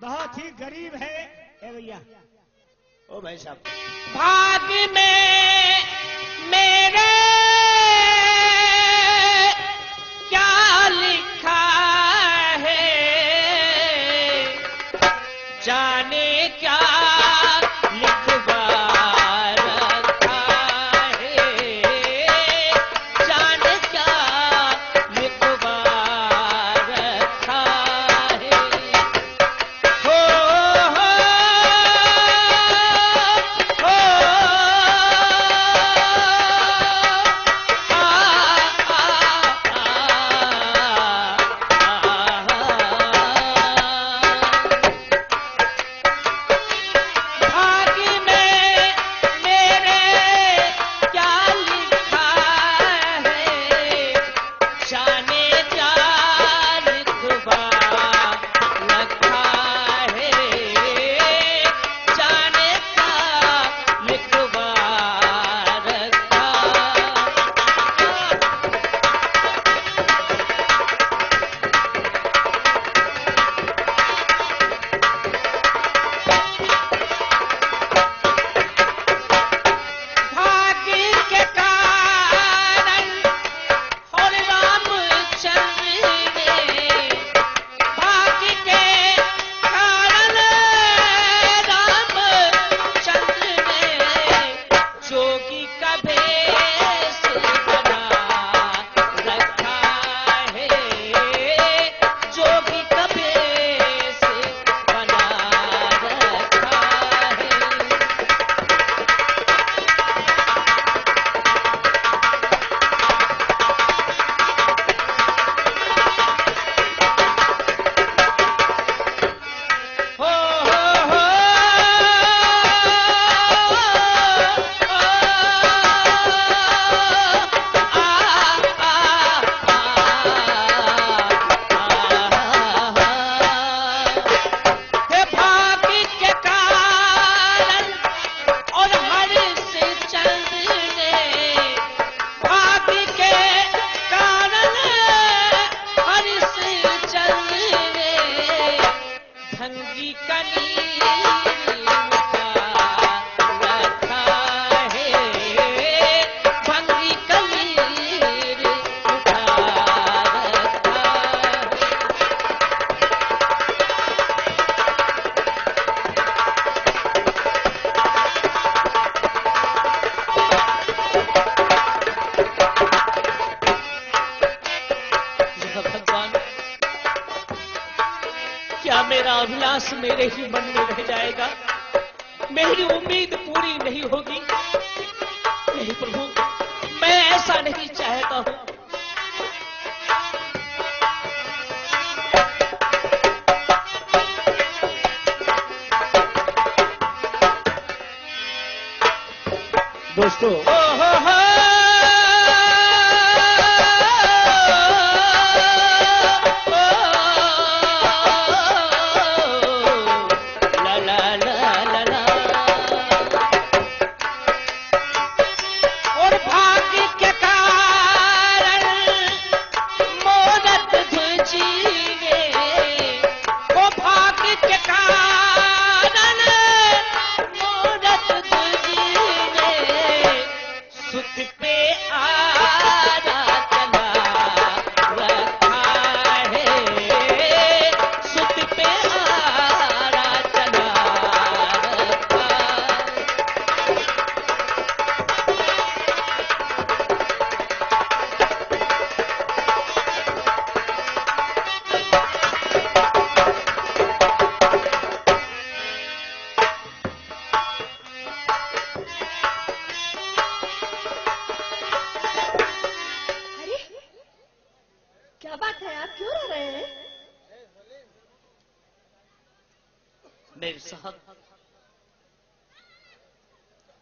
बहुत ही गरीब है ए भैया। ओ भाई साहब, भाग में मेरे क्या लिखा है, जाने क्या लिखवा रखा है, जाने क्या लिखवा रखा है। हो हो हो भाग्य में मेरे क्या लिखा है, जाने क्या लिखवा रखा है, जाने क्या लिखवा रखा। भाग्य के कारण और रामचंद्र ने, भाग्य के कारण रामचंद्र ने जोगी का भेष बना रखा है, जोगी का भेष बना रखा है। हो हो हो हे भाग्य के कारण और हरिश्चंद्र ने, भाग्य के कारण हरिश्चंद्र ने भंगी का नीर उठा रखा है, भंगी का नीर उठा रखा है। भगवान, क्या मेरा अभिलाष मेरे ही मन में रह जाएगा, मेरी उम्मीद पूरी नहीं होगी? नहीं प्रभु, मैं ऐसा नहीं चाहता हूं। दोस्तों हो हो हो ला ला ला ला ला। और भाग्य के कारण मोदक ध्वजीगे, वो भाग्य के कारण मोदक ध्वजीगे, सुत पे आरा चला रखा है, सुत पे आरा चला रखा। अरे क्या बात है, आप क्यों रो रहे हैं? मेरे साहब,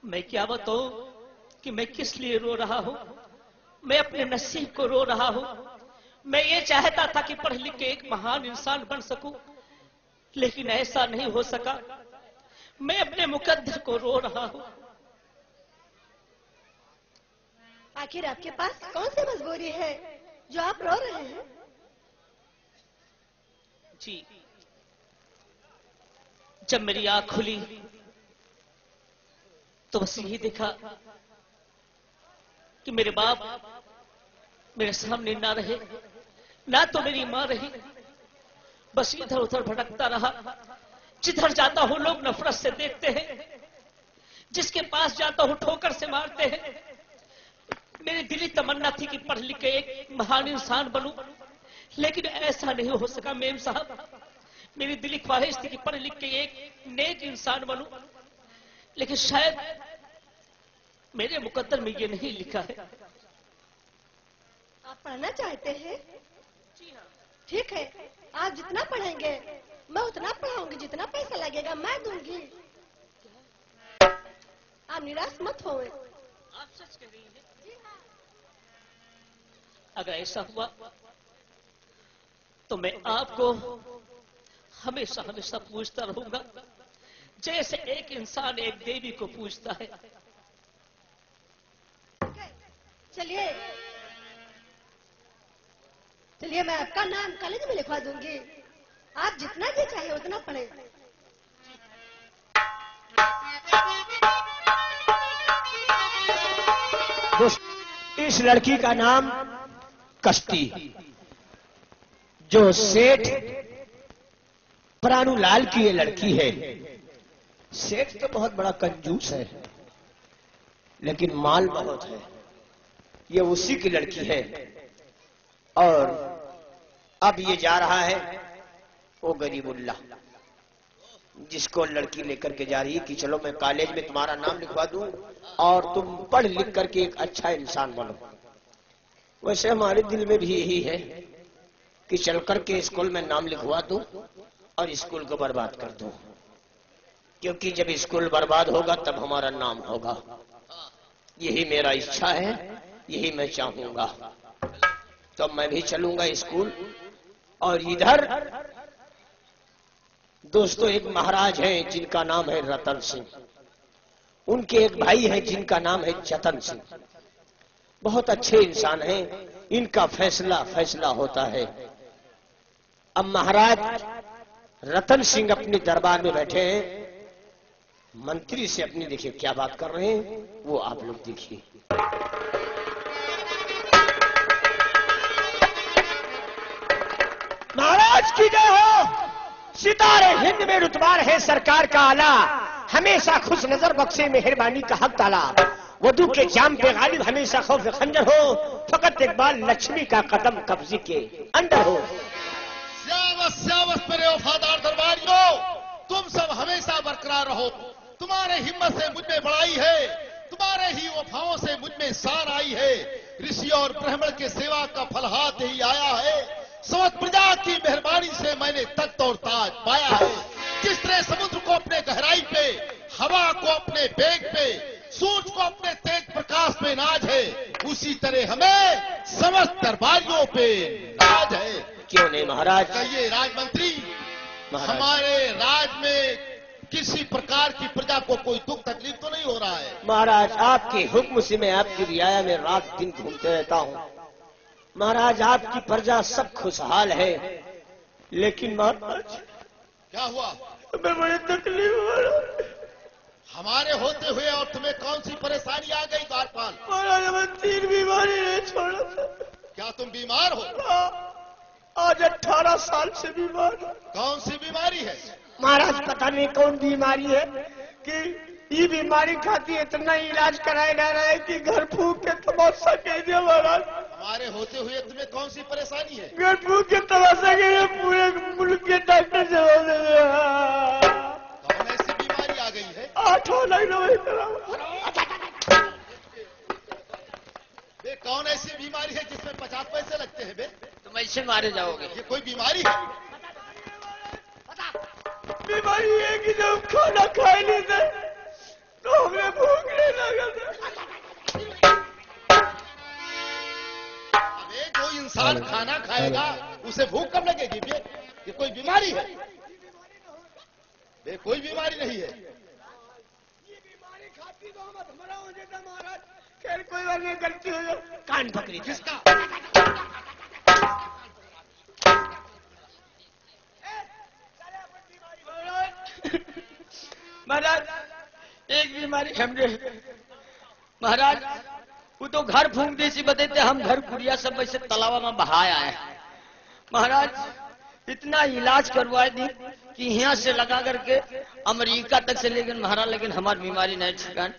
मैं क्या बताऊं कि मैं किस लिए रो रहा हूं। मैं अपने नसीब को रो रहा हूं। मैं ये चाहता था कि पढ़ लिख के एक महान इंसान बन सकूं, लेकिन ऐसा नहीं हो सका। मैं अपने मुकद्दर को रो रहा हूं। आखिर आपके पास कौन सी मजबूरी है जो आप रो रहे हैं? जी, जब मेरी आंख खुली तो बस यही देखा कि मेरे बाप मेरे सामने ना रहे, ना तो मेरी मां रही। बस इधर उधर भटकता रहा। जिधर जाता हूं लोग नफरत से देखते हैं, जिसके पास जाता हूं ठोकर से मारते हैं। मेरी दिली तमन्ना थी कि पढ़ लिख के एक महान इंसान बनूं, लेकिन ऐसा नहीं हो सका मेम साहब। मेरी दिली ख्वाहिश थी कि पढ़ लिख के एक नेक इंसान बनूं, लेकिन शायद मेरे मुकद्दर में ये नहीं लिखा है। आप पढ़ना चाहते हैं? जी हाँ। ठीक है, आप जितना पढ़ेंगे मैं उतना पढ़ाऊंगी, जितना पैसा लगेगा मैं दूंगी। आप निराश मत होए। आप सच कह रही हैं? अगर ऐसा हुआ तो मैं आपको हमेशा हमेशा पूछता रहूंगा, जैसे एक इंसान एक देवी को पूछता है। चलिए चलिए, मैं आपका नाम कॉलेज में लिखवा दूंगी। आप जितना जी चाहिए उतना पढ़े। इस लड़की का नाम कश्ती, जो सेठ प्राणुलाल की ये लड़की है। सेठ तो बहुत बड़ा कंजूस है, लेकिन माल बहुत है। ये उसी की लड़की है। और अब ये जा रहा है वो गरीबुल्ला, जिसको लड़की लेकर के जा रही है कि चलो मैं कॉलेज में तुम्हारा नाम लिखवा दूं और तुम पढ़ लिख करके एक अच्छा इंसान बनो। वैसे हमारे दिल में भी यही है कि चल करके स्कूल में नाम लिखवा दूं और स्कूल को बर्बाद कर दूं, क्योंकि जब स्कूल बर्बाद होगा तब हमारा नाम होगा। यही मेरा इच्छा है, यही मैं चाहूंगा। तो मैं भी चलूंगा स्कूल। और इधर दोस्तों एक महाराज हैं जिनका नाम है रतन सिंह। उनके एक भाई हैं जिनका नाम है जतन सिंह। बहुत अच्छे इंसान हैं। इनका फैसला होता है। अब महाराज रतन सिंह अपने दरबार में बैठे हैं, मंत्री से अपनी देखिए क्या बात कर रहे हैं, वो आप लोग देखिए। महाराज की जय हो। सितारे हिंद में रुतबा है सरकार का आला, हमेशा खुश नजर बख्शे मेहरबानी का हक ताला। वधु के जाम पे गालिब हमेशा खौफ खंजर हो, फकत एक बार लक्ष्मी का कदम कब्जे के अंदर हो। श्यावस मेरे वफादार दरबारियों, तुम सब हमेशा बरकरार रहो। तुम्हारे हिम्मत से मुझ में बड़ाई है, तुम्हारे ही वफाओं से मुझ में शान आई है। ऋषि और ब्राह्मण के सेवा का फल हाथ ही आया है। समस्त प्रजा की मेहरबानी से मैंने तख्त और ताज पाया है। जिस तरह समुद्र को अपने गहराई पे, हवा को अपने वेग पे, सूरज को अपने तेज प्रकाश पे नाज है, उसी तरह हमें समस्त दरबारियों पे नाज है। क्यों नहीं महाराज? कहिए राजमंत्री, हमारे राज में किसी प्रकार की प्रजा को कोई दुख तकलीफ तो नहीं हो रहा है? महाराज आपके हुक्म से मैं आपकी रियाया में रात दिन घूमते रहता हूँ। महाराज आपकी प्रजा सब खुशहाल है, लेकिन महाराज क्या हुआ? मैं बड़ी तकलीफ हो रहा। हमारे होते हुए और तुम्हें कौन सी परेशानी आ गई द्वारपाल? महाराज मैं 3 बीमारी नहीं छोड़ा था। क्या तुम बीमार हो? आज 18 साल से बीमार हूं। कौन सी बीमारी है? महाराज पता नहीं कौन बीमारी है कि ये बीमारी खाती इतना इलाज कराया जा रहा है कि घर फूक के तमाशा कह दिया। महाराज हमारे होते हुए तुम्हें कौन सी परेशानी है? घर फूक के तमाशा कह दिया, पूरे मुल्क के डॉक्टर जवाब दे दिया। कौन ऐसी बीमारी आ गई है? 8 लाख दवाई करा। बे कौन ऐसी बीमारी है जिसमें 50 पैसे लगते हैं? बे तुम ऐसे मारे जाओगे। ये कोई बीमारी है? बीमारी है कि जब खाना खाए नहीं थे तो हमें भूख नहीं लगा था। अबे जो इंसान खाना खाएगा उसे भूख कब लगेगी? बे ये कोई बीमारी है? बे कोई बीमारी नहीं है। ये बीमारी खाती तो हम हमारा हो जाता महाराज। खैर कोई बात नहीं, गलती हो जाए। कान पकड़ी किसका? महाराज एक बीमारी हमने महाराज वो तो घर फूंक दी सी बतेते हम घर कुड़िया सब वैसे तालाब में बहाया है महाराज इतना इलाज करवाए दी कि यहाँ से लगा करके अमेरिका तक से लेकिन महाराज लेकिन हमारी बीमारी नहीं ठिकान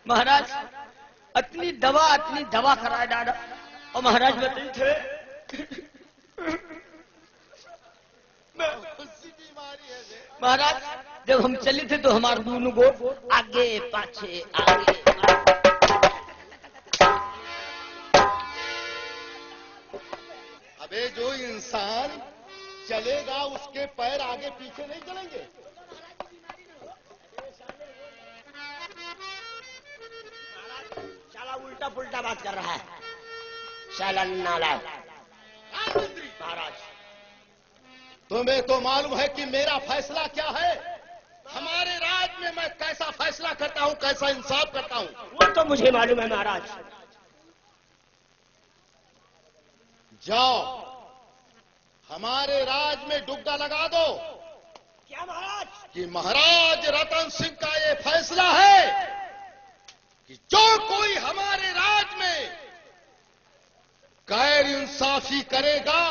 महाराज इतनी दवा कराए डाला और महाराज बताए थे महाराज जब हम चले थे तो हमारे दोनों को आगे पाछे आगे अबे जो इंसान चलेगा उसके पैर आगे पीछे नहीं चलेंगे। साला उल्टा पुल्टा बात कर रहा है साला नालायक। महाराज तुम्हें तो मालूम है कि मेरा फैसला क्या है। हमारे राज में मैं कैसा फैसला करता हूं, कैसा इंसाफ करता हूं, वो तो मुझे मालूम है महाराज। जाओ हमारे राज में डुबका लगा दो। क्या महाराज? कि महाराज रतन सिंह का ये फैसला है कि जो कोई हमारे राज में गैर इंसाफी करेगा